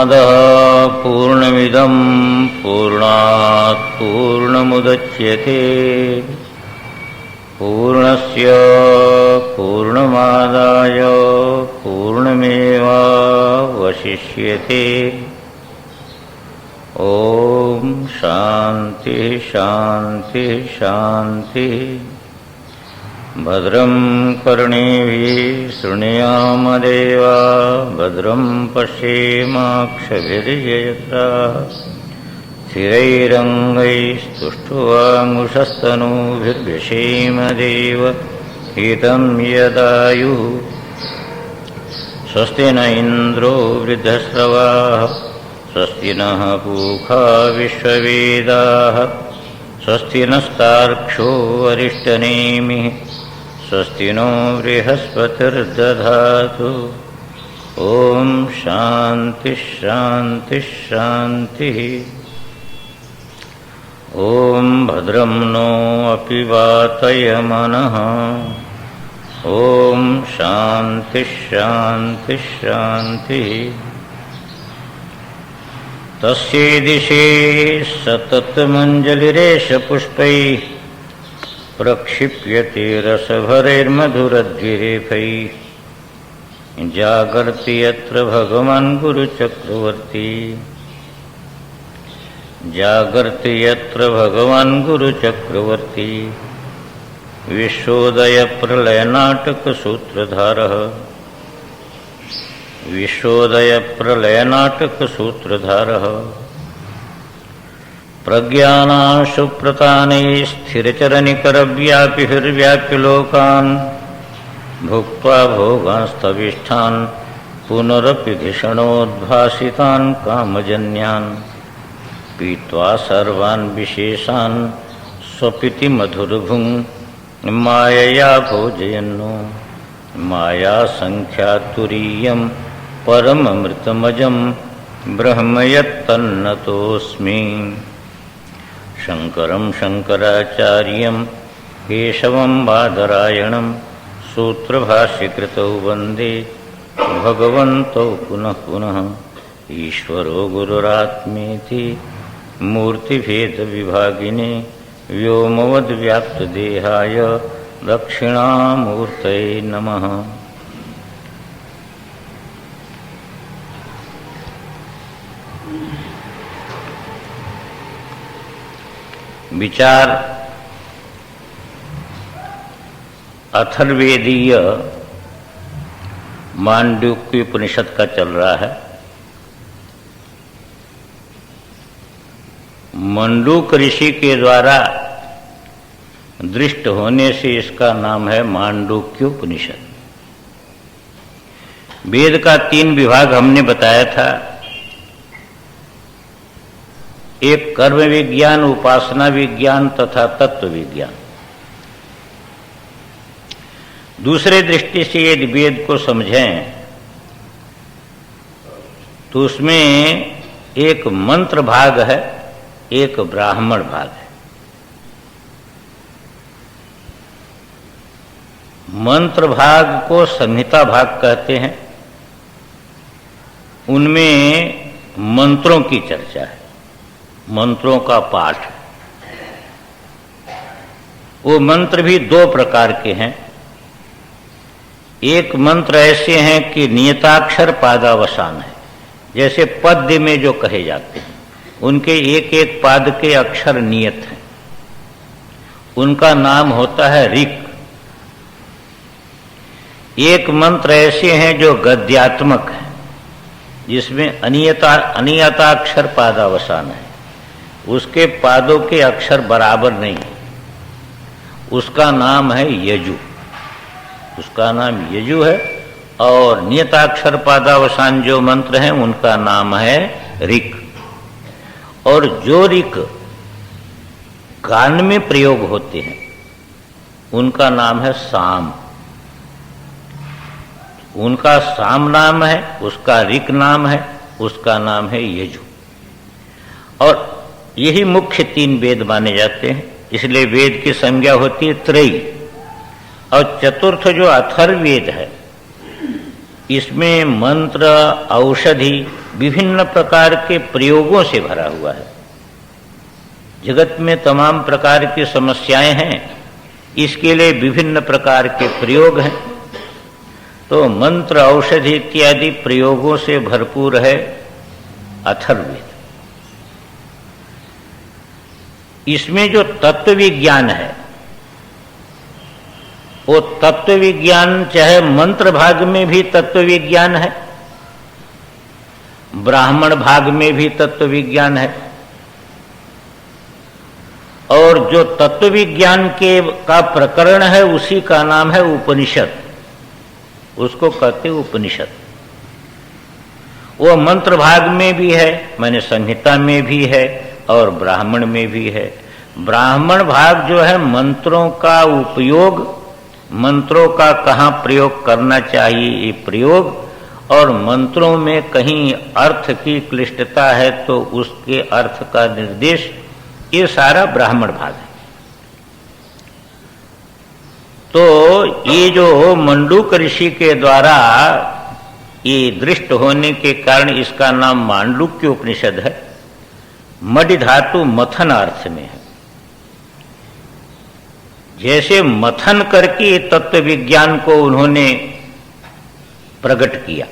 पूर्णमदः पूर्णमिदं पूर्णात् पूर्णमुदच्यते पूर्णस्य पूर्णमादाय पूर्णमेवावशिष्यते। ओम शांति शांति शांति। भद्रं कर्णेभिः शृणुयाम देवा भद्रं पश्येमाक्षभिर्यजत्रा स्थिरैरङ्गैस्तुष्टुवाङ्मुषस्तनूभिर्व्यसेम देव हितं यदायुः। स्वस्ति न इन्द्रो वृद्धश्रवाः स्वस्ति नः पूषा विश्ववेदाः स्वस्ति नस्तार्क्ष्यो अरिष्टनेमिः स्वस्ति नो बृहस्पतिर्दधातु। ओम शांति शांति शांति। ओम भद्रं नो अपि वातयमनः। ओम शांति शांति शांति। तस्यै दिशे सततमञ्जलिरेष पुष्पैः प्रक्षिप्यते रसभरैर्मधुरद्विरेफैः। जागर्ति यत्र भगवान् गुरुचक्रवर्ती जागर्ति यत्र भगवान् गुरुचक्रवर्ती। विश्वोदयप्रलयनाटकसूत्रधारः विश्वोदयप्रलयनाटकसूत्रधारः। प्रज्ञानाशुप्रतानैः स्थिरचरनिकरव्यापिभिर्व्याप्य लोकान् भुक्त्वा भोगांस्तविष्ठान् पुनरपि धिषणोद्भासितान् कामजन्यान् पीत्वा सर्वान् विशेषान् स्वपिति मधुरभुङ् मायया भोजयन्नो। मायासङ्ख्यातुरीयं परममृतमजं ब्रह्म यत्तन्नतोऽस्मि। शङ्करं शङ्कराचार्यं केशवं बादरायणं सूत्रभाष्यकृतौ वन्दे भगवन्तौ पुनः पुनः। ईश्वरो गुरुरात्मेति मूर्तिभेदविभागिने व्योमवद्व्याप्तदेहाय दक्षिणामूर्तये नमः। विचार अथर्ववेदीय मांडूक्य उपनिषद का चल रहा है। मंडूक ऋषि के द्वारा दृष्ट होने से इसका नाम है मांडूक्योपनिषद। वेद का 3 विभाग हमने बताया था। एक कर्म विज्ञान, उपासना विज्ञान तथा तत्व विज्ञान। दूसरे दृष्टि से यदि वेद को समझें तो उसमें एक मंत्र भाग है, एक ब्राह्मण भाग है। मंत्र भाग को संहिता भाग कहते हैं। उनमें मंत्रों की चर्चा है, मंत्रों का पाठ। वो मंत्र भी 2 प्रकार के हैं। एक मंत्र ऐसे हैं कि नियताक्षर पादावसान है, जैसे पद्य में जो कहे जाते हैं उनके एक एक पाद के अक्षर नियत हैं। उनका नाम होता है ऋक्। एक मंत्र ऐसे हैं जो गद्यात्मक है, जिसमें अनियताक्षर पादावसान है, उसके पादों के अक्षर बराबर नहीं है। उसका नाम है यजु। उसका नाम यजु है। और नियताक्षर पादावसान जो मंत्र हैं उनका नाम है ऋक्। और जो ऋक् गान में प्रयोग होते हैं उनका नाम है साम। उनका साम नाम है, उसका ऋक् नाम है, उसका नाम है यजु। और यही मुख्य 3 वेद माने जाते हैं। इसलिए वेद की संज्ञा होती है त्रयी। और चतुर्थ जो अथर्ववेद है, इसमें मंत्र, औषधि विभिन्न प्रकार के प्रयोगों से भरा हुआ है। जगत में तमाम प्रकार की समस्याएं हैं, इसके लिए विभिन्न प्रकार के प्रयोग हैं। तो मंत्र, औषधि इत्यादि प्रयोगों से भरपूर है अथर्ववेद। इसमें जो तत्व विज्ञान है, वो तत्व विज्ञान चाहे मंत्र भाग में भी तत्व विज्ञान है, ब्राह्मण भाग में भी तत्व विज्ञान है, और जो तत्व विज्ञान के का प्रकरण है उसी का नाम है उपनिषद। उसको कहते उपनिषद। वो मंत्र भाग में भी है, माने संहिता में भी है, और ब्राह्मण में भी है। ब्राह्मण भाग जो है मंत्रों का उपयोग, मंत्रों का कहाँ प्रयोग करना चाहिए ये प्रयोग, और मंत्रों में कहीं अर्थ की क्लिष्टता है तो उसके अर्थ का निर्देश, ये सारा ब्राह्मण भाग है। तो ये जो मंडूक ऋषि के द्वारा ये दृष्ट होने के कारण इसका नाम मांडूक्य उपनिषद है। मडि धातु मथन अर्थ में है। जैसे मथन करके तत्व विज्ञान को उन्होंने प्रकट किया,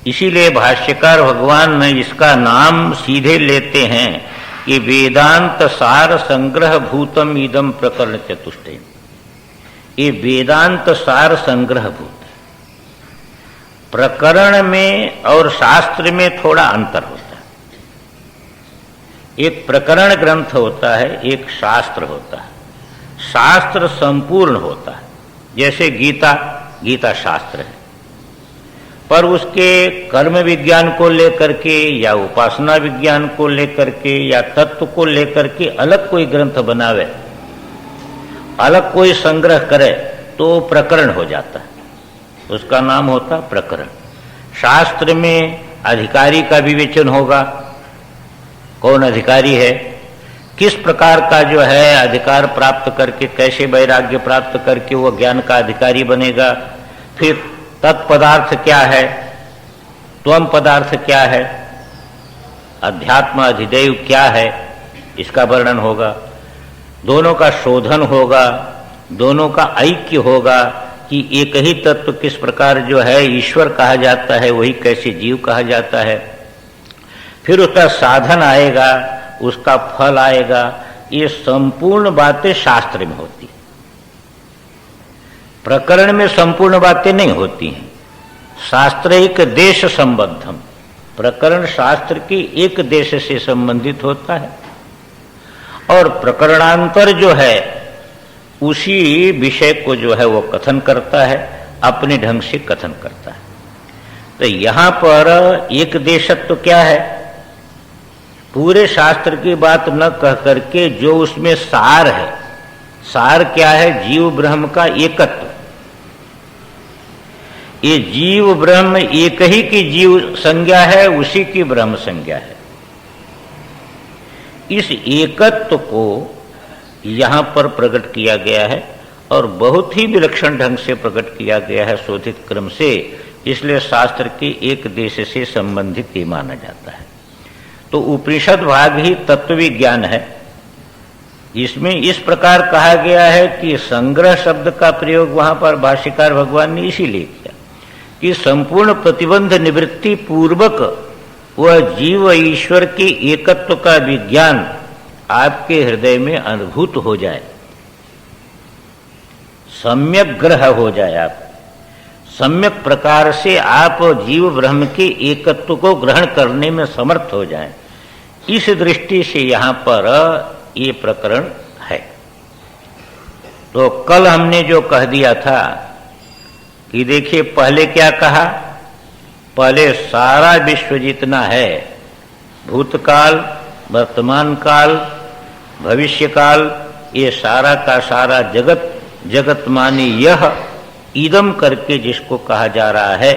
इसीलिए भाष्यकार भगवान इसका नाम सीधे लेते हैं कि वेदांत सार संग्रह भूतम इदम प्रकरण चतुष्टय। ये वेदांत सार संग्रह भूत है। प्रकरण में और शास्त्र में थोड़ा अंतर होता है। एक प्रकरण ग्रंथ होता है, एक शास्त्र होता है। शास्त्र संपूर्ण होता है, जैसे गीता, गीता शास्त्र है, पर उसके कर्म विज्ञान को लेकर के या उपासना विज्ञान को लेकर के या तत्व को लेकर के अलग कोई ग्रंथ बनावे, अलग कोई संग्रह करे तो प्रकरण हो जाता है, उसका नाम होता प्रकरण। शास्त्र में अधिकारी का विवेचन होगा, कौन अधिकारी है, किस प्रकार का जो है अधिकार प्राप्त करके, कैसे वैराग्य प्राप्त करके वो ज्ञान का अधिकारी बनेगा। फिर तत्पदार्थ क्या है, त्वम पदार्थ क्या है, अध्यात्म अधिदैव क्या है, इसका वर्णन होगा। दोनों का शोधन होगा, दोनों का ऐक्य होगा कि एक ही तत्व किस प्रकार जो है ईश्वर कहा जाता है, वही कैसे जीव कहा जाता है। फिर उसका साधन आएगा, उसका फल आएगा। ये संपूर्ण बातें शास्त्र में होती है, प्रकरण में संपूर्ण बातें नहीं होती हैं। शास्त्र एक देश संबद्धम, प्रकरण शास्त्र की एक देश से संबंधित होता है, और प्रकरणांतर जो है उसी विषय को जो है वो कथन करता है, अपने ढंग से कथन करता है। तो यहां पर एक देशत्व क्या है, पूरे शास्त्र की बात न कह करके जो उसमें सार है, सार क्या है, जीव ब्रह्म का एकत्व। ये जीव ब्रह्म एक ही की जीव संज्ञा है, उसी की ब्रह्म संज्ञा है। इस एकत्व को यहां पर प्रकट किया गया है, और बहुत ही विलक्षण ढंग से प्रकट किया गया है शोधित क्रम से, इसलिए शास्त्र के एक देश से संबंधित ही माना जाता है। तो उपनिषद भाग ही तत्व विज्ञान है। इसमें इस प्रकार कहा गया है कि संग्रह शब्द का प्रयोग वहां पर भाष्यकार भगवान ने इसीलिए किया कि संपूर्ण प्रतिबंध निवृत्ति पूर्वक वह जीव ईश्वर के एकत्व का विज्ञान आपके हृदय में अनुभूत हो जाए, सम्यक ग्रह हो जाए, आप सम्यक प्रकार से आप जीव ब्रह्म के एकत्व को ग्रहण करने में समर्थ हो जाएं। इस दृष्टि से यहां पर ये प्रकरण है। तो कल हमने जो कह दिया था कि देखिए पहले क्या कहा, पहले सारा विश्व जितना है, भूतकाल, वर्तमान काल, भविष्य काल, ये सारा का सारा जगत, जगत माने यह इदम करके जिसको कहा जा रहा है,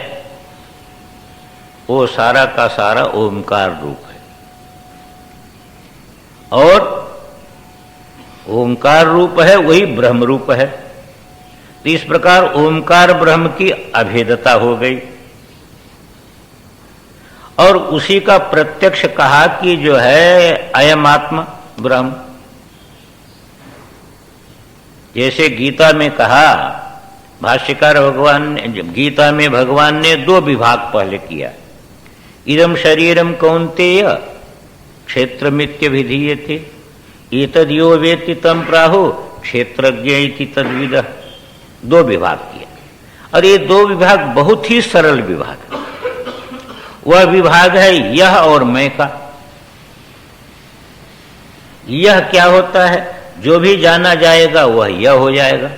वो सारा का सारा ओंकार रूप है। और ओंकार रूप है, वही ब्रह्म रूप है। तो इस प्रकार ओंकार ब्रह्म की अभेदता हो गई। और उसी का प्रत्यक्ष कहा कि जो है अयम आत्मा ब्रह्म। जैसे गीता में कहा, भाष्यकार भगवान ने, गीता में भगवान ने दो विभाग पहले किया। इदम शरीरम कौन्तेय क्षेत्रमित्य विधीयते एतद्यो वेत्ति तम प्राहु क्षेत्रज्ञ इति तद्विदः। दो विभाग किया, और ये दो विभाग बहुत ही सरल विभाग है। वह विभाग है यह और मैं का। यह क्या होता है? जो भी जाना जाएगा वह यह हो जाएगा,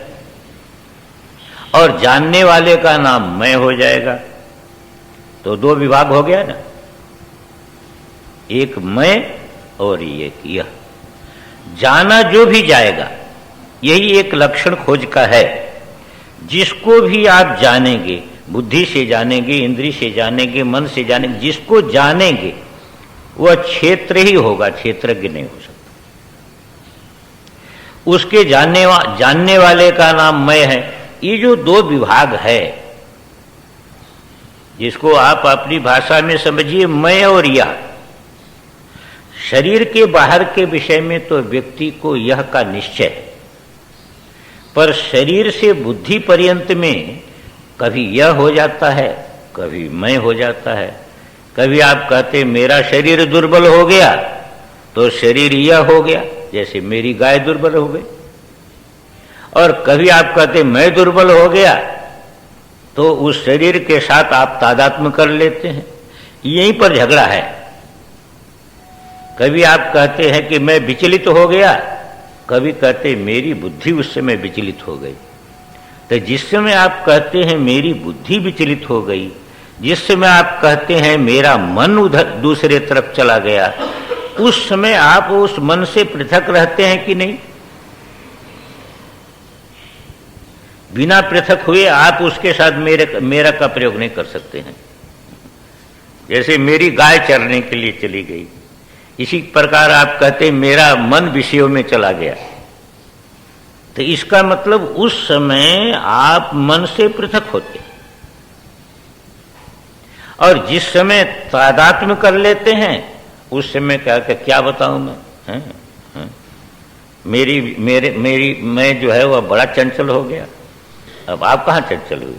और जानने वाले का नाम मैं हो जाएगा। तो दो विभाग हो गया ना, एक मैं और एक यह। जाना जो भी जाएगा, यही एक लक्षण खोज का है। जिसको भी आप जानेंगे, बुद्धि से जानेंगे, इंद्रिय से जानेंगे, मन से जानेंगे, जिसको जानेंगे वह क्षेत्र ही होगा, क्षेत्रज्ञ नहीं हो सकता। उसके जानने वाले का नाम मैं है। ये जो दो विभाग है, जिसको आप अपनी भाषा में समझिए मैं और यह। शरीर के बाहर के विषय में तो व्यक्ति को यह का निश्चय है, पर शरीर से बुद्धि पर्यंत में कभी यह हो जाता है, कभी मैं हो जाता है। कभी आप कहते मेरा शरीर दुर्बल हो गया, तो शरीर यह हो गया, जैसे मेरी गाय दुर्बल हो गई। और कभी आप कहते मैं दुर्बल हो गया, तो उस शरीर के साथ आप तादात्म्य कर लेते हैं। यहीं पर झगड़ा है। कभी आप कहते हैं कि मैं विचलित हो गया, कभी कहते मेरी बुद्धि उस समय विचलित हो गई। तो जिस समय आप कहते हैं मेरी बुद्धि विचलित हो गई, जिस समय आप कहते हैं मेरा मन उधर दूसरे तरफ चला गया, उस समय आप उस मन से पृथक रहते हैं कि नहीं? बिना पृथक हुए आप उसके साथ मेरा का प्रयोग नहीं कर सकते हैं। जैसे मेरी गाय चरने के लिए चली गई, इसी प्रकार आप कहते मेरा मन विषयों में चला गया। तो इसका मतलब उस समय आप मन से पृथक होते, और जिस समय तादात्म्य कर लेते हैं उस समय क्या बताऊं मैं, हैं? मैं जो है वह बड़ा चंचल हो गया। अब आप कहाँ चंचल हुए?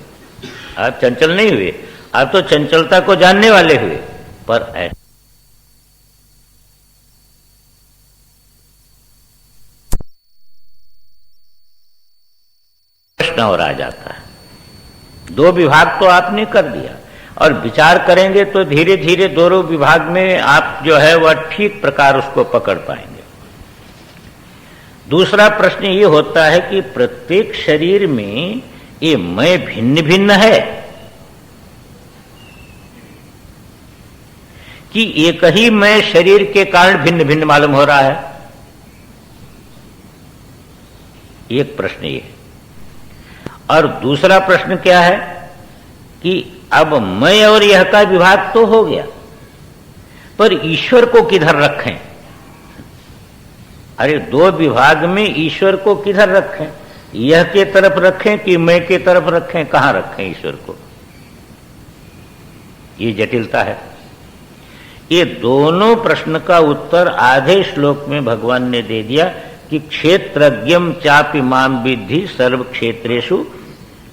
आप चंचल नहीं हुए, आप तो चंचलता को जानने वाले हुए। पर प्रश्न और आ जाता है। दो विभाग तो आपने कर दिया, और विचार करेंगे तो धीरे धीरे दोनों विभाग में आप जो है वह ठीक प्रकार उसको पकड़ पाएंगे। दूसरा प्रश्न ये होता है कि प्रत्येक शरीर में ये मैं भिन्न भिन्न है कि एक ही मैं शरीर के कारण भिन्न भिन्न मालूम हो रहा है? एक प्रश्न ये है। और दूसरा प्रश्न क्या है कि अब मैं और यह का विभाग तो हो गया, पर ईश्वर को किधर रखें? अरे दो विभाग में ईश्वर को किधर रखें? यह के तरफ रखें कि मैं के तरफ रखें? कहां रखें ईश्वर को? ये जटिलता है। ये दोनों प्रश्न का उत्तर आधे श्लोक में भगवान ने दे दिया कि क्षेत्रज्ञम चापि माम विद्धि सर्व क्षेत्रेषु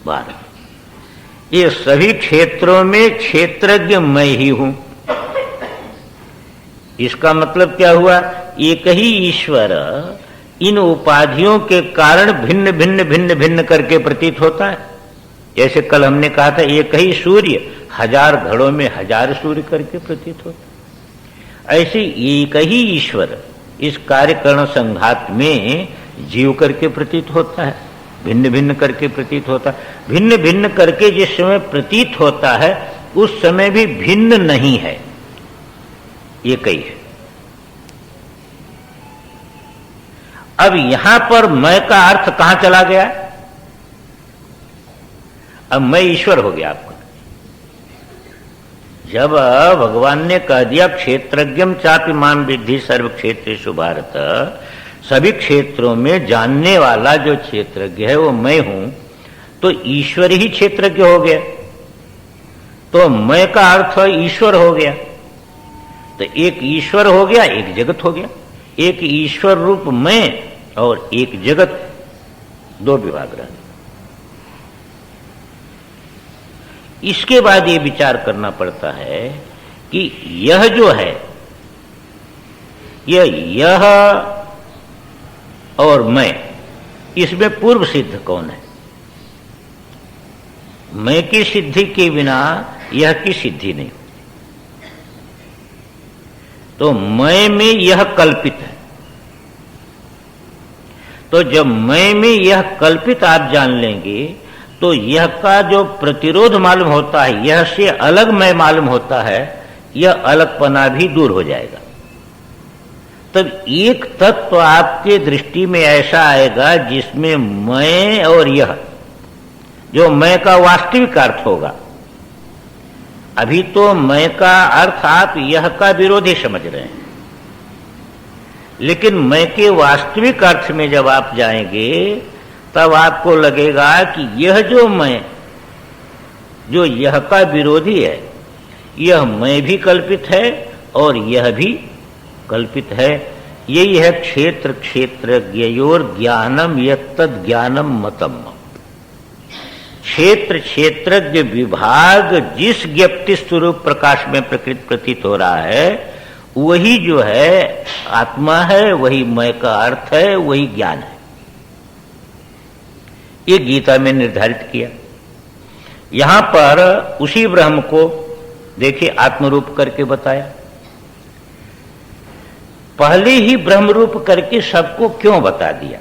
भारत। ये सभी क्षेत्रों में क्षेत्रज्ञ मैं ही हूं। इसका मतलब क्या हुआ? एक ही ईश्वर इन उपाधियों के कारण भिन्न भिन्न भिन्न भिन्न करके प्रतीत होता है। जैसे कल हमने कहा था, एक ही सूर्य हजार घड़ों में हजार सूर्य करके प्रतीत होता है। ऐसे एक ही ईश्वर इस कार्यकरण संघात में जीव करके प्रतीत होता है, भिन्न भिन्न करके प्रतीत होता है। भिन्न भिन्न करके जिस समय प्रतीत होता है उस समय भी भिन्न नहीं है, एक ही है। अब यहां पर मैं का अर्थ कहां चला गया? अब मैं ईश्वर हो गया आपका। जब भगवान ने कह दिया क्षेत्रज्ञम चापि माम विद्धि सर्व क्षेत्रेषु भारत, सभी क्षेत्रों में जानने वाला जो क्षेत्रज्ञ है वो मैं हूं, तो ईश्वर ही क्षेत्रज्ञ हो गया। तो मैं का अर्थ ईश्वर हो गया। तो एक ईश्वर हो गया, एक जगत हो गया। एक ईश्वर रूप मैं और एक जगत, दो विभाग रहे। इसके बाद ये विचार करना पड़ता है कि यह जो है, यह और मैं, इसमें पूर्व सिद्ध कौन है? मैं की सिद्धि के बिना यह की सिद्धि नहीं। तो मैं में यह कल्पित है। तो जब मैं में यह कल्पित आप जान लेंगे तो यह का जो प्रतिरोध मालूम होता है, यह से अलग मैं मालूम होता है, यह अलगपना भी दूर हो जाएगा। तब एक तत्व आपके दृष्टि में ऐसा आएगा जिसमें मैं और यह, जो मैं का वास्तविक अर्थ होगा। अभी तो मैं का अर्थ आप यह का विरोधी समझ रहे हैं, लेकिन मैं के वास्तविक अर्थ में जब आप जाएंगे तब आपको लगेगा कि यह जो मैं, जो यह का विरोधी है, यह मैं भी कल्पित है और यह भी कल्पित है। यही है क्षेत्र क्षेत्रज्ञयोर ज्ञानम यत्तद् ज्ञानम मतम। क्षेत्र क्षेत्रज्ञ विभाग जिस ज्ञप्ति स्वरूप प्रकाश में प्रकृत प्रतीत हो रहा है, वही जो है आत्मा है, वही मैं का अर्थ है, वही ज्ञान है। ये गीता में निर्धारित किया। यहां पर उसी ब्रह्म को देखिए आत्मरूप करके बताया। पहले ही ब्रह्मरूप करके सबको क्यों बता दिया?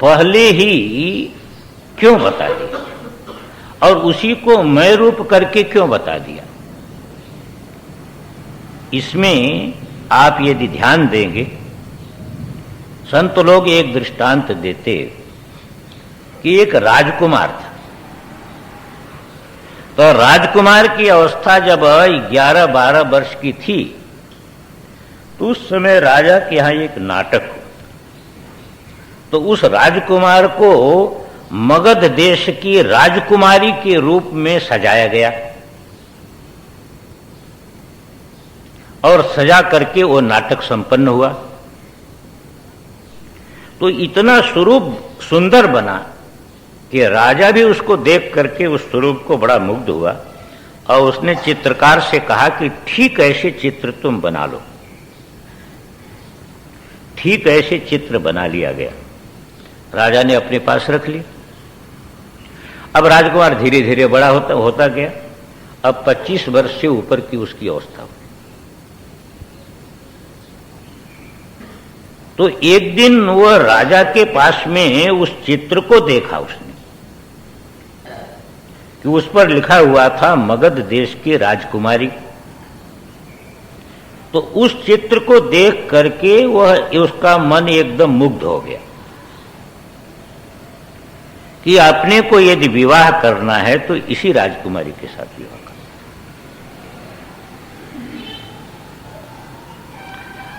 पहले ही क्यों बता दिया और उसी को मैं रूप करके क्यों बता दिया? इसमें आप यदि ध्यान देंगे, संत लोग एक दृष्टांत देते कि एक राजकुमार था। तो राजकुमार की अवस्था जब 11-12 वर्ष की थी तो उस समय राजा के यहां एक नाटक हुआ। तो उस राजकुमार को मगध देश की राजकुमारी के रूप में सजाया गया और सजा करके वो नाटक संपन्न हुआ। तो इतना स्वरूप सुंदर बना कि राजा भी उसको देख करके उस स्वरूप को बड़ा मुग्ध हुआ और उसने चित्रकार से कहा कि ठीक ऐसे चित्र तुम बना लो। ठीक ऐसे चित्र बना लिया गया। राजा ने अपने पास रख लिया। अब राजकुमार धीरे धीरे बड़ा होता गया। अब 25 वर्ष से ऊपर की उसकी अवस्था हुई। तो एक दिन वह राजा के पास में उस चित्र को देखा उसने कि उस पर लिखा हुआ था मगध देश की राजकुमारी। तो उस चित्र को देख करके वह उसका मन एकदम मुग्ध हो गया कि अपने को यदि विवाह करना है तो इसी राजकुमारी के साथ विवाह करना।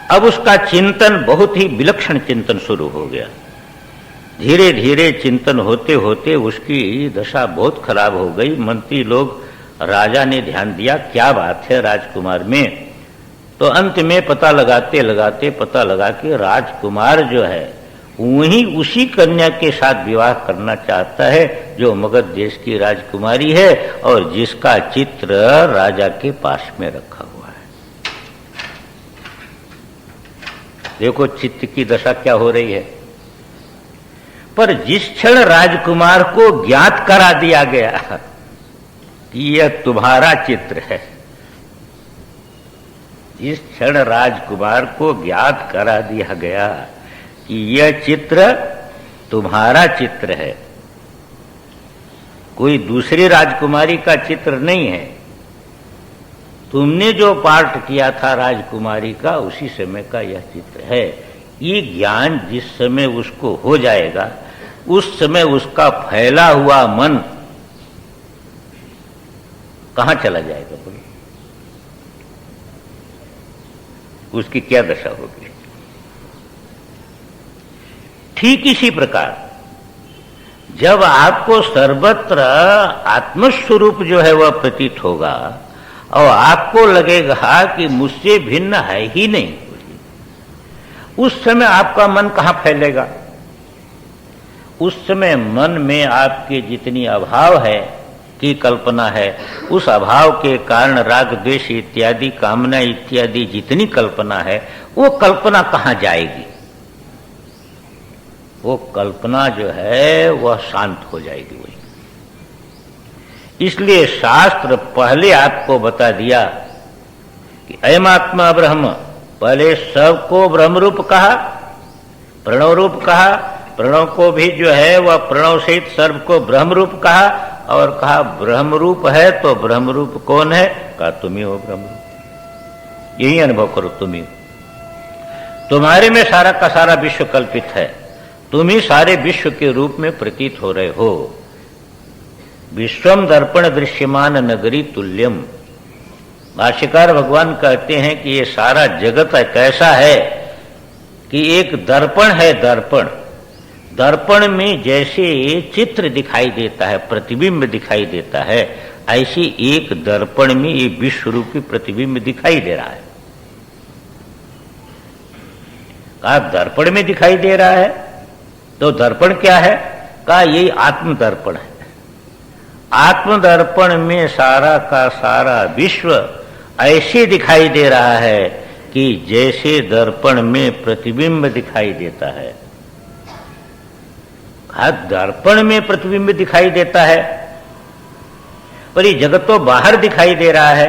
अब उसका चिंतन बहुत ही विलक्षण चिंतन शुरू हो गया। धीरे धीरे चिंतन होते होते उसकी दशा बहुत खराब हो गई। मंत्री लोग, राजा ने ध्यान दिया क्या बात है राजकुमार में। तो अंत में पता लगाते लगाते पता लगा कि राजकुमार जो है वही उसी कन्या के साथ विवाह करना चाहता है जो मगध देश की राजकुमारी है और जिसका चित्र राजा के पास में रखा हुआ है। देखो चित्त की दशा क्या हो रही है। पर जिस क्षण राजकुमार को ज्ञात करा दिया गया कि यह तुम्हारा चित्र है, जिस क्षण राजकुमार को ज्ञात करा दिया गया कि यह चित्र तुम्हारा चित्र है, कोई दूसरी राजकुमारी का चित्र नहीं है, तुमने जो पार्ट किया था राजकुमारी का उसी समय का यह चित्र है। ये ज्ञान जिस समय उसको हो जाएगा उस समय उसका फैला हुआ मन कहां चला जाएगा? बोलिए, उसकी क्या दशा होगी? ठीक इसी प्रकार जब आपको सर्वत्र आत्मस्वरूप जो है वह प्रतीत होगा और आपको लगेगा कि मुझसे भिन्न है ही नहीं, उस समय आपका मन कहां फैलेगा? उस समय मन में आपके जितनी अभाव है की कल्पना है, उस अभाव के कारण राग द्वेष इत्यादि कामना इत्यादि जितनी कल्पना है वो कल्पना कहां जाएगी? वो कल्पना जो है वह शांत हो जाएगी वही। इसलिए शास्त्र पहले आपको बता दिया कि अयम आत्मा ब्रह्म, पहले सबको ब्रह्म रूप कहा, प्रणव रूप कहा, प्रणव को भी जो है वह प्रणव सहित सर्व को ब्रह्म रूप कहा और कहा ब्रह्म रूप है तो ब्रह्म रूप कौन है? कहा तुम ही हो ब्रह्म रूप, यही अनुभव करो, तुम ही। तुम्हारे में सारा का सारा विश्व कल्पित है, तुम ही सारे विश्व के रूप में प्रतीत हो रहे हो। विश्वम दर्पण दृश्यमान नगरी तुल्यम। भाष्यकार भगवान कहते हैं कि ये सारा जगत कैसा है कि एक दर्पण है। दर्पण, दर्पण में जैसे चित्र दिखाई देता है, प्रतिबिंब दिखाई देता है, ऐसी एक दर्पण में ये विश्व रूपी प्रतिबिंब दिखाई दे रहा है। कहा दर्पण में दिखाई दे रहा है तो दर्पण क्या है? कहा यही आत्म दर्पण है। आत्म दर्पण में सारा का सारा विश्व ऐसे दिखाई दे रहा है कि जैसे दर्पण में प्रतिबिंब दिखाई देता है। दर्पण में प्रतिबिंब दिखाई देता है, पर ये जगत तो बाहर दिखाई दे रहा है,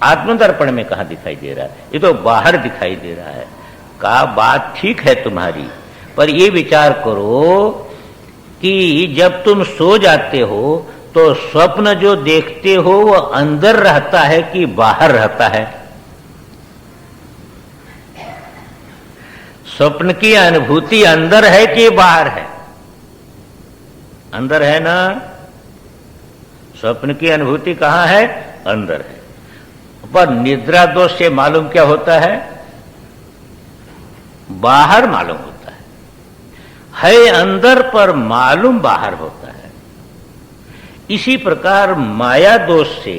आत्मदर्पण में कहां दिखाई दे रहा है? ये तो बाहर दिखाई दे रहा है। कहा बात ठीक है तुम्हारी, पर ये विचार करो कि जब तुम सो जाते हो तो स्वप्न जो देखते हो वो अंदर रहता है कि बाहर रहता है? स्वप्न की अनुभूति अंदर है कि बाहर है? अंदर है ना। स्वप्न की अनुभूति कहां है? अंदर है। पर निद्रा दोष से मालूम क्या होता है? बाहर मालूम होता है अंदर पर मालूम बाहर होता है। इसी प्रकार माया दोष से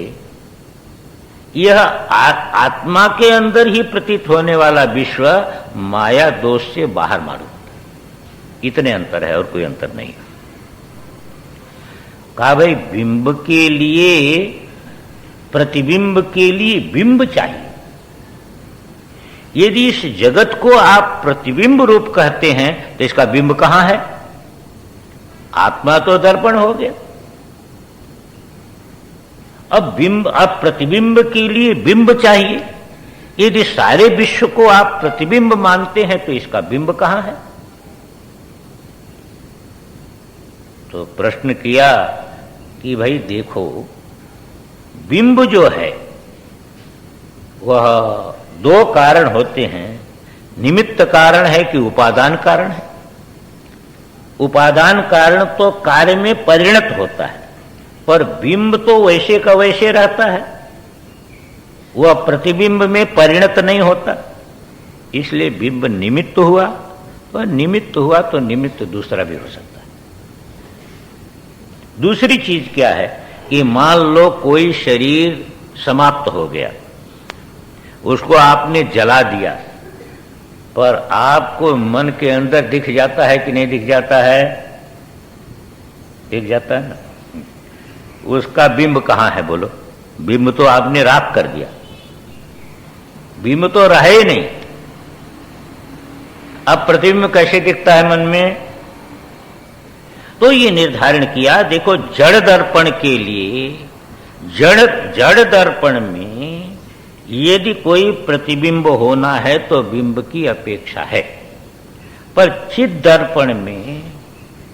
यह आत्मा के अंदर ही प्रतीत होने वाला विश्व माया दोष से बाहर मालूम होता है। इतने अंतर है और कोई अंतर नहीं है। कहा भाई बिंब के लिए, प्रतिबिंब के लिए बिंब चाहिए। यदि इस जगत को आप प्रतिबिंब रूप कहते हैं तो इसका बिंब कहां है? आत्मा तो दर्पण हो गया। अब प्रतिबिंब के लिए बिंब चाहिए। यदि सारे विश्व को आप प्रतिबिंब मानते हैं तो इसका बिंब कहां है? तो प्रश्न किया कि भाई देखो, बिंब जो है वह दो कारण होते हैं। निमित्त कारण है कि उपादान कारण है। उपादान कारण तो कार्य में परिणत होता है, पर बिंब तो वैसे का वैसे रहता है, वह प्रतिबिंब में परिणत नहीं होता। इसलिए बिंब निमित्त हुआ, और निमित्त हुआ तो निमित्त दूसरा भी हो सकता है। दूसरी चीज क्या है कि मान लो कोई शरीर समाप्त हो गया, उसको आपने जला दिया, पर आपको मन के अंदर दिख जाता है कि नहीं दिख जाता है? दिख जाता है ना। उसका बिंब कहां है बोलो? बिंब तो आपने राख कर दिया, बिंब तो रहे ही नहीं। अब प्रतिबिंब कैसे दिखता है मन में? तो ये निर्धारण किया, देखो जड़ दर्पण के लिए, जड़ दर्पण में यदि कोई प्रतिबिंब होना है तो बिंब की अपेक्षा है, पर चिद दर्पण में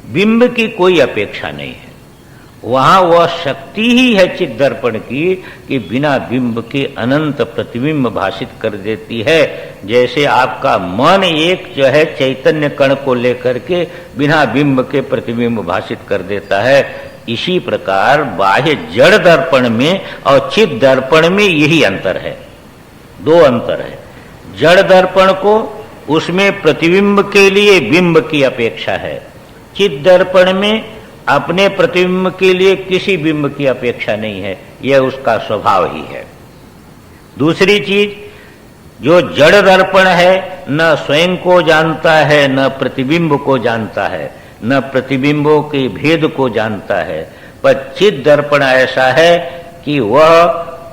बिंब की कोई अपेक्षा नहीं है। वहां वह शक्ति ही है चिद दर्पण की कि बिना बिंब के अनंत प्रतिबिंब भाषित कर देती है। जैसे आपका मन एक जो है चैतन्य कण को लेकर के बिना बिंब के प्रतिबिंब भाषित कर देता है, इसी प्रकार बाह्य जड़ दर्पण में और चिद दर्पण में यही अंतर है। दो अंतर है। जड़ दर्पण को उसमें प्रतिबिंब के लिए बिंब की अपेक्षा है। चित दर्पण में अपने प्रतिबिंब के लिए किसी बिंब की अपेक्षा नहीं है, यह उसका स्वभाव ही है। दूसरी चीज, जो जड़ दर्पण है न स्वयं को जानता है न प्रतिबिंब को जानता है, न प्रतिबिंबों के भेद को जानता है, पर चित दर्पण ऐसा है कि वह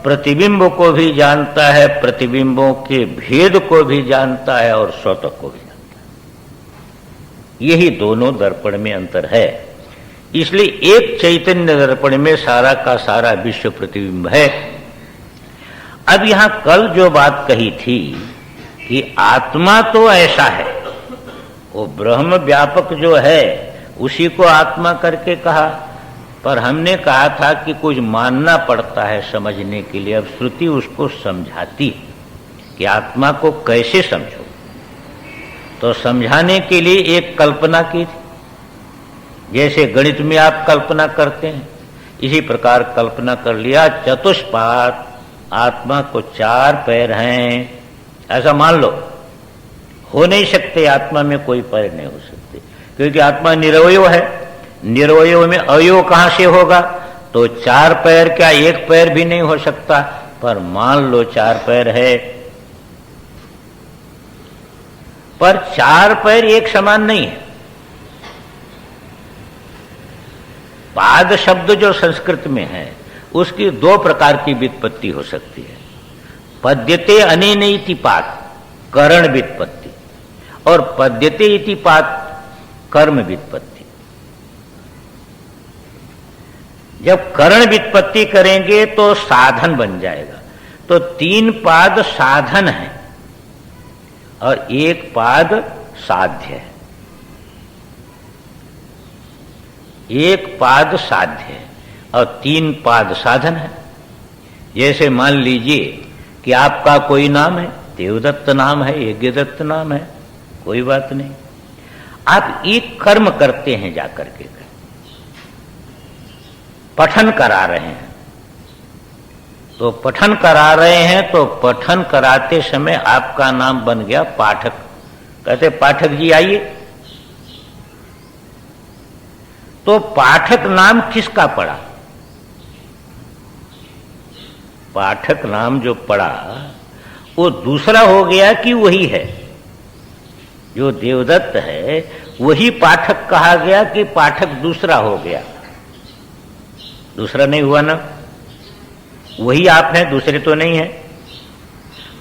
प्रतिबिंब को भी जानता है, प्रतिबिंबों के भेद को भी जानता है और स्वतः को भी जानता है। यही दोनों दर्पण में अंतर है। इसलिए एक चैतन्य दर्पण में सारा का सारा विश्व प्रतिबिंब है। अब यहां कल जो बात कही थी कि आत्मा तो ऐसा है, वो ब्रह्म व्यापक जो है उसी को आत्मा करके कहा, पर हमने कहा था कि कुछ मानना पड़ता है समझने के लिए। अब श्रुति उसको समझाती है कि आत्मा को कैसे समझो। तो समझाने के लिए एक कल्पना की थी, जैसे गणित में आप कल्पना करते हैं, इसी प्रकार कल्पना कर लिया। चतुष्पाद आत्मा को 4 पैर हैं, ऐसा मान लो। हो नहीं सकते, आत्मा में कोई पैर नहीं हो सकते, क्योंकि आत्मा निरवयव है। निरवयव में अवयव कहां से होगा? तो 4 पैर क्या, 1 पैर भी नहीं हो सकता, पर मान लो 4 पैर है। पर 4 पैर एक समान नहीं है। पाद शब्द जो संस्कृत में है उसकी 2 प्रकार की व्युत्पत्ति हो सकती है। पद्यते अनेन इति पाद, करण व्युत्पत्ति, और पद्यते इति पाद, कर्म व्युत्पत्ति। जब करण व्युत्पत्ति करेंगे तो साधन बन जाएगा। तो 3 पाद साधन है और 1 पाद साध्य है। 1 पाद साध्य है और 3 पाद साधन है। जैसे मान लीजिए कि आपका कोई नाम है, देवदत्त नाम है, यज्ञदत्त नाम है, कोई बात नहीं। आप एक कर्म करते हैं, जाकर के पठन करा रहे हैं। तो पठन करा रहे हैं तो पठन कराते समय आपका नाम बन गया पाठक। कहते पाठक जी आइए। तो पाठक नाम किसका पड़ा? पाठक नाम जो पड़ा वो दूसरा हो गया कि वही है? जो देवदत्त है वही पाठक कहा गया कि पाठक दूसरा हो गया? दूसरा नहीं हुआ ना, वही आप हैं, दूसरे तो नहीं है।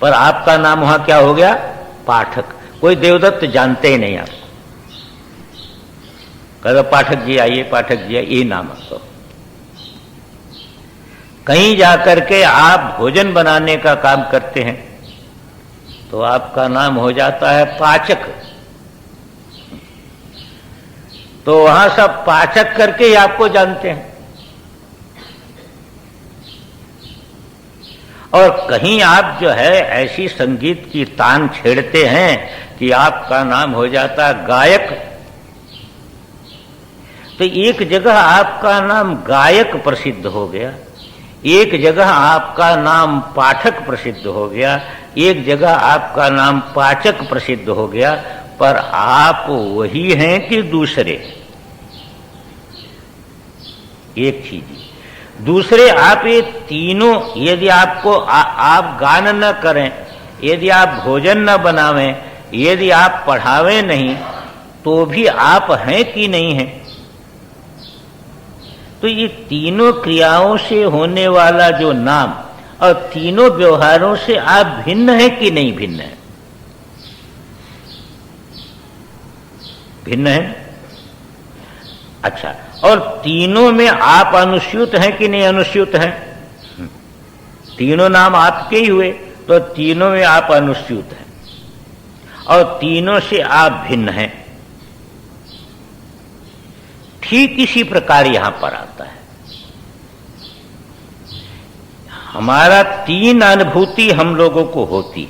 पर आपका नाम वहां क्या हो गया? पाठक। कोई देवदत्त जानते ही नहीं आपको। कहो पाठक जी आइए, पाठक जी आइए, ये नाम आपको। कहीं जाकर के आप भोजन बनाने का काम करते हैं तो आपका नाम हो जाता है पाचक। तो वहां सब पाचक करके ही आपको जानते हैं। और कहीं आप जो है ऐसी संगीत की तान छेड़ते हैं कि आपका नाम हो जाता है गायक। तो एक जगह आपका नाम गायक प्रसिद्ध हो गया, एक जगह आपका नाम पाठक प्रसिद्ध हो गया, एक जगह आपका नाम पाचक प्रसिद्ध हो गया, पर आप वही हैं कि दूसरे? एक चीज। दूसरे आप ये तीनों, यदि आपको आप गान न करें, यदि आप भोजन न बनावें, यदि आप पढ़ावें नहीं, तो भी आप हैं कि नहीं हैं? तो ये तीनों क्रियाओं से होने वाला जो नाम और तीनों व्यवहारों से आप भिन्न है कि नहीं भिन्न है? भिन्न है। अच्छा, और तीनों में आप अनुस्यूत हैं कि नहीं अनुस्यूत हैं? तीनों नाम आपके ही हुए, तो तीनों में आप अनुस्यूत हैं और तीनों से आप भिन्न हैं। ठीक इसी प्रकार यहां पर आता है। हमारा 3 अनुभूति हम लोगों को होती।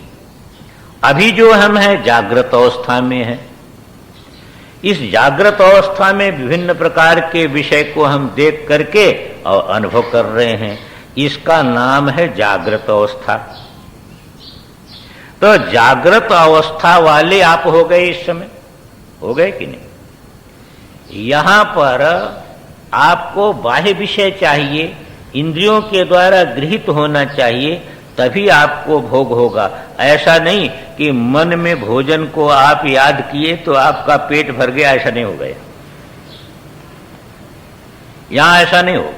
अभी जो हम हैं जागृत अवस्था में है। इस जागृत अवस्था में विभिन्न प्रकार के विषय को हम देख करके और अनुभव कर रहे हैं, इसका नाम है जागृत अवस्था। तो जागृत अवस्था वाले आप हो गए, इस समय हो गए कि नहीं? यहां पर आपको बाह्य विषय चाहिए, इंद्रियों के द्वारा गृहीत होना चाहिए, तभी आपको भोग होगा। ऐसा नहीं कि मन में भोजन को आप याद किए तो आपका पेट भर गया, ऐसा नहीं हो गया। यहां ऐसा नहीं हो।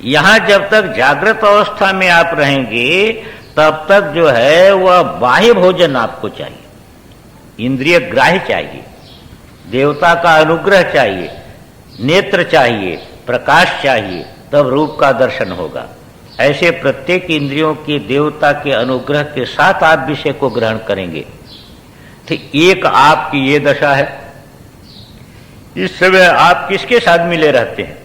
यहां जब तक जागृत अवस्था में आप रहेंगे तब तक जो है वह बाह्य भोजन आपको चाहिए, इंद्रिय ग्राह्य चाहिए, देवता का अनुग्रह चाहिए, नेत्र चाहिए, प्रकाश चाहिए, तब रूप का दर्शन होगा। ऐसे प्रत्येक इंद्रियों की देवता के अनुग्रह के साथ आप विषय को ग्रहण करेंगे। तो एक आपकी ये दशा है। इस समय आप किसके साथ मिले रहते हैं?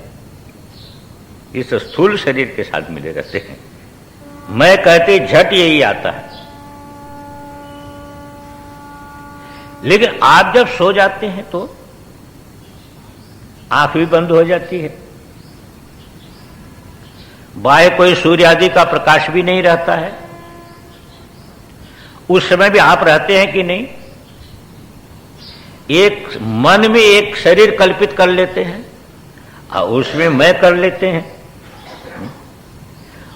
इस स्थूल शरीर के साथ मिले रहते हैं। मैं कहते झट यही आता है। लेकिन आप जब सो जाते हैं तो आंख भी बंद हो जाती है, बाह्य कोई सूर्य आदि का प्रकाश भी नहीं रहता है। उस समय भी आप रहते हैं कि नहीं? एक मन में एक शरीर कल्पित कर लेते हैं और उसमें मैं कर लेते हैं।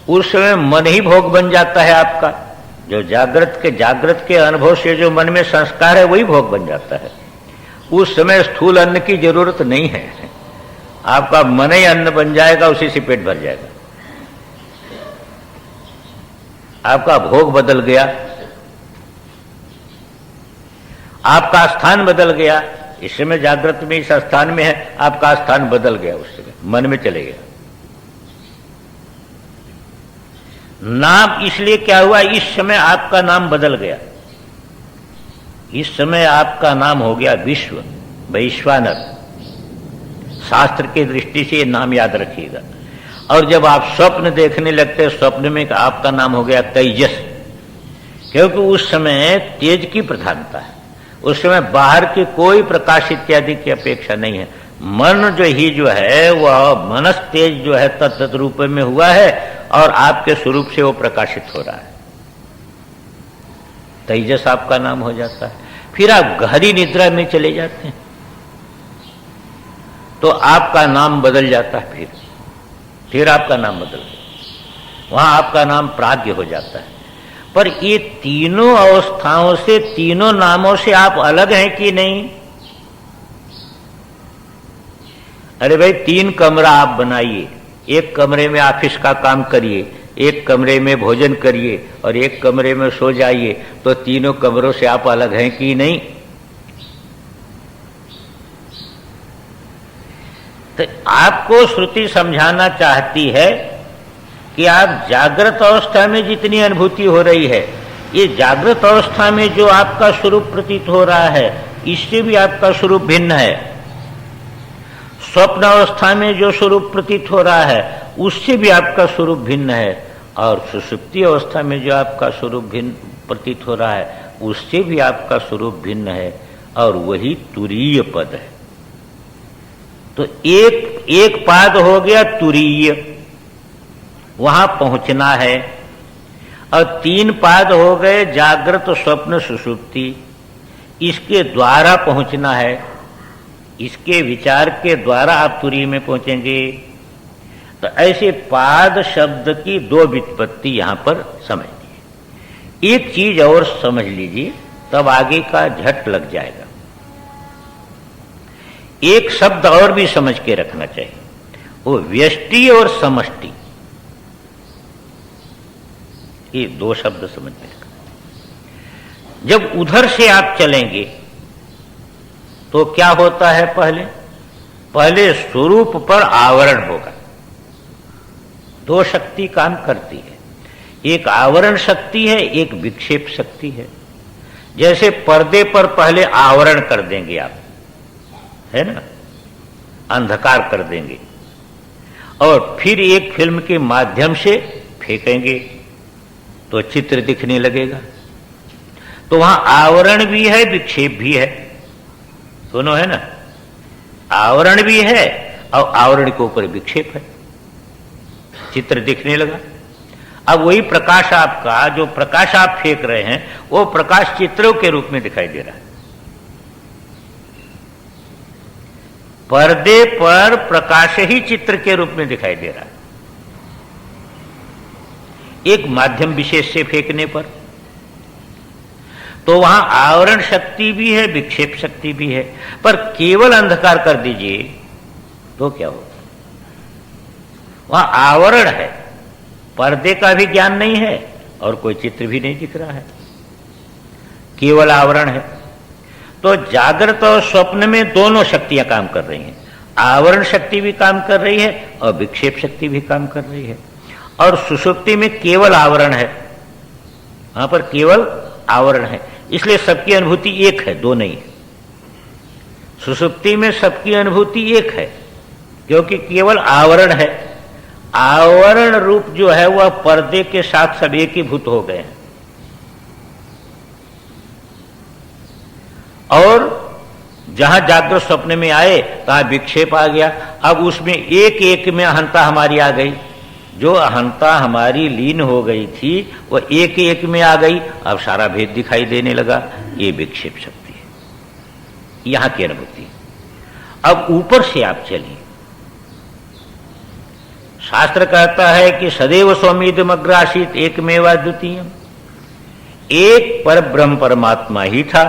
उस समय मन ही भोग बन जाता है आपका। जो जागृत के अनुभव से जो मन में संस्कार है वही भोग बन जाता है। उस समय स्थूल अन्न की जरूरत नहीं है, आपका मन ही अन्न बन जाएगा, उसी से पेट भर जाएगा। आपका भोग बदल गया, आपका स्थान बदल गया। इस समय जागृत में इस स्थान में है, आपका स्थान बदल गया, उस समय मन में चले गया। नाम इसलिए क्या हुआ? इस समय आपका नाम बदल गया। इस समय आपका नाम हो गया विश्व, वैश्वानर। शास्त्र की दृष्टि से ये नाम याद रखिएगा। और जब आप स्वप्न देखने लगते हैं, स्वप्न में आपका नाम हो गया तेजस, क्योंकि उस समय तेज की प्रधानता है। उस समय बाहर की कोई प्रकाश इत्यादि की अपेक्षा नहीं है। मन जो है वह मनस तेज जो है तत्त रूप में हुआ है और आपके स्वरूप से वो प्रकाशित हो रहा है। तेजस आपका नाम हो जाता है। फिर आप गहरी निद्रा में चले जाते हैं तो आपका नाम बदल जाता है। फिर आपका नाम बदल गया, वहां आपका नाम प्राज्ञ हो जाता है। पर ये तीनों अवस्थाओं से, तीनों नामों से आप अलग हैं कि नहीं? अरे भाई, 3 कमरा आप बनाइए, एक कमरे में ऑफिस का काम करिए, एक कमरे में भोजन करिए और एक कमरे में सो जाइए, तो तीनों कमरों से आप अलग हैं कि नहीं? तो आपको श्रुति समझाना चाहती है कि आप जागृत अवस्था में जितनी अनुभूति हो रही है, ये जागृत अवस्था में जो आपका स्वरूप प्रतीत हो रहा है, इससे भी आपका स्वरूप भिन्न है। स्वप्न अवस्था में जो स्वरूप प्रतीत हो रहा है, उससे भी आपका स्वरूप भिन्न है। और सुषुप्ति अवस्था में जो आपका स्वरूप भिन्न प्रतीत हो रहा है, उससे भी आपका स्वरूप भिन्न है। और वही तुरीय पद है। तो एक पाद हो गया तुरीय, वहां पहुंचना है। और 3 पाद हो गए जागृत, स्वप्न, सुषुप्ति, इसके द्वारा पहुंचना है। इसके विचार के द्वारा आप तुरीय में पहुंचेंगे। तो ऐसे पाद शब्द की 2 व्युत्पत्ति यहां पर समझनी है। एक चीज और समझ लीजिए, तब आगे का झट लग जाएगा। एक शब्द और भी समझ के रखना चाहिए, वो व्यष्टि और समष्टि। ये 2 शब्द समझने का। जब उधर से आप चलेंगे तो क्या होता है? पहले स्वरूप पर आवरण होगा। 2 शक्ति काम करती है, एक आवरण शक्ति है, एक विक्षेप शक्ति है। जैसे पर्दे पर पहले आवरण कर देंगे आप, है ना, अंधकार कर देंगे, और फिर एक फिल्म के माध्यम से फेंकेंगे तो चित्र दिखने लगेगा। तो वहां आवरण भी है, विक्षेप भी है, दोनों है ना। आवरण भी है और आवरण के ऊपर विक्षेप है, चित्र दिखने लगा। अब वही प्रकाश आपका, जो प्रकाश आप फेंक रहे हैं, वो प्रकाश चित्रों के रूप में दिखाई दे रहा है। पर्दे पर प्रकाश ही चित्र के रूप में दिखाई दे रहा है, एक माध्यम विशेष से फेंकने पर। तो वहां आवरण शक्ति भी है, विक्षेप शक्ति भी है, पर केवल अंधकार कर दीजिए तो क्या होगा? वहां आवरण है, पर्दे का भी ज्ञान नहीं है और कोई चित्र भी नहीं दिख रहा है, केवल आवरण है। तो जागृत और स्वप्न में दोनों शक्तियां काम कर रही हैं, आवरण शक्ति भी काम कर रही है और विक्षेप शक्ति भी काम कर रही है। और सुषुप्ति में केवल आवरण है, वहां पर केवल आवरण है, इसलिए सबकी अनुभूति एक है, दो नहीं है। सुषुप्ति में सबकी अनुभूति एक है क्योंकि केवल आवरण है। आवरण रूप जो है वह पर्दे के साथ सब एक ही भूत हो गए हैं। और जहां जागृत स्वप्न में आए तहां विक्षेप आ गया। अब उसमें एक एक में अहंता हमारी आ गई, जो अहंता हमारी लीन हो गई थी वो एक एक में आ गई, अब सारा भेद दिखाई देने लगा। ये विक्षेप शक्ति है, यहां की अनुभूति। अब ऊपर से आप चलिए, शास्त्र कहता है कि सदैव स्वमिदमग्र आसीत् एकमेवा द्वितीयम्, एक पर ब्रह्म परमात्मा ही था।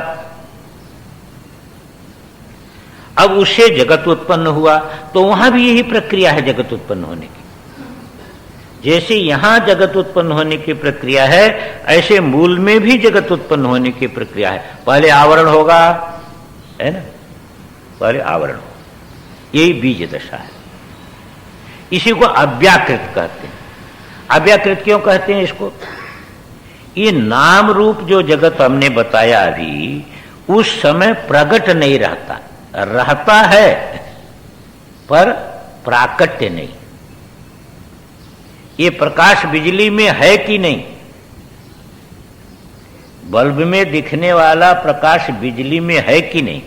अब उससे जगत उत्पन्न हुआ, तो वहां भी यही प्रक्रिया है जगत उत्पन्न होने की। जैसे यहां जगत उत्पन्न होने की प्रक्रिया है, ऐसे मूल में भी जगत उत्पन्न होने की प्रक्रिया है। पहले आवरण होगा, है ना, पहले आवरण होगा, यही बीज दशा है। इसी को अव्याकृत कहते हैं। अव्याकृत क्यों कहते हैं इसको? ये नाम रूप जो जगत हमने बताया अभी, उस समय प्रकट नहीं रहता, रहता है पर प्राकट्य नहीं। ये प्रकाश बिजली में है कि नहीं? बल्ब में दिखने वाला प्रकाश बिजली में है कि नहीं?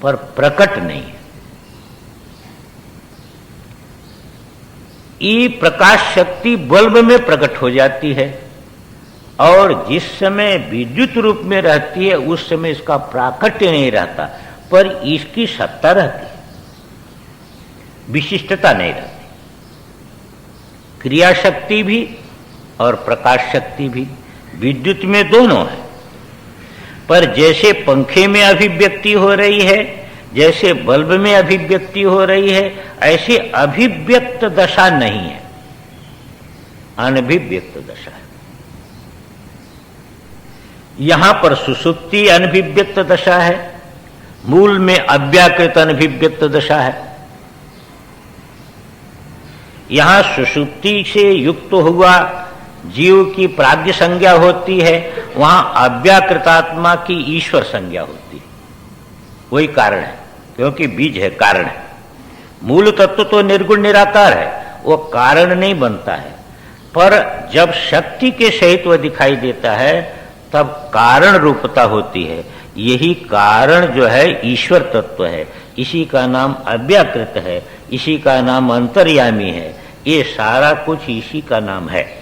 पर प्रकट नहीं है। ये प्रकाश शक्ति बल्ब में प्रकट हो जाती है और जिस समय विद्युत रूप में रहती है उस समय इसका प्राकट्य नहीं रहता, पर इसकी सत्ता रहती है, विशिष्टता नहीं रहती। क्रिया शक्ति भी और प्रकाश शक्ति भी, विद्युत में दोनों है। पर जैसे पंखे में अभिव्यक्ति हो रही है, जैसे बल्ब में अभिव्यक्ति हो रही है, ऐसे अभिव्यक्त दशा नहीं है, अनभिव्यक्त दशा है। यहां पर सुषुप्ति अनभिव्यक्त दशा है, मूल में अव्याकृत अनभिव्यक्त दशा है। यहां सुषुप्ति से युक्त हुआ जीव की प्राज्ञ संज्ञा होती है, वहां अव्याकृतात्मा की ईश्वर संज्ञा होती है। वही कारण है, क्योंकि बीज है, कारण है। मूल तत्व तो निर्गुण निराकार है, वो कारण नहीं बनता है, पर जब शक्ति के सहित वह दिखाई देता है तब कारण रूपता होती है। यही कारण जो है ईश्वर तत्व है, इसी का नाम अव्याकृत है, इसी का नाम अंतर्यामी है। ये सारा कुछ इसी का नाम है।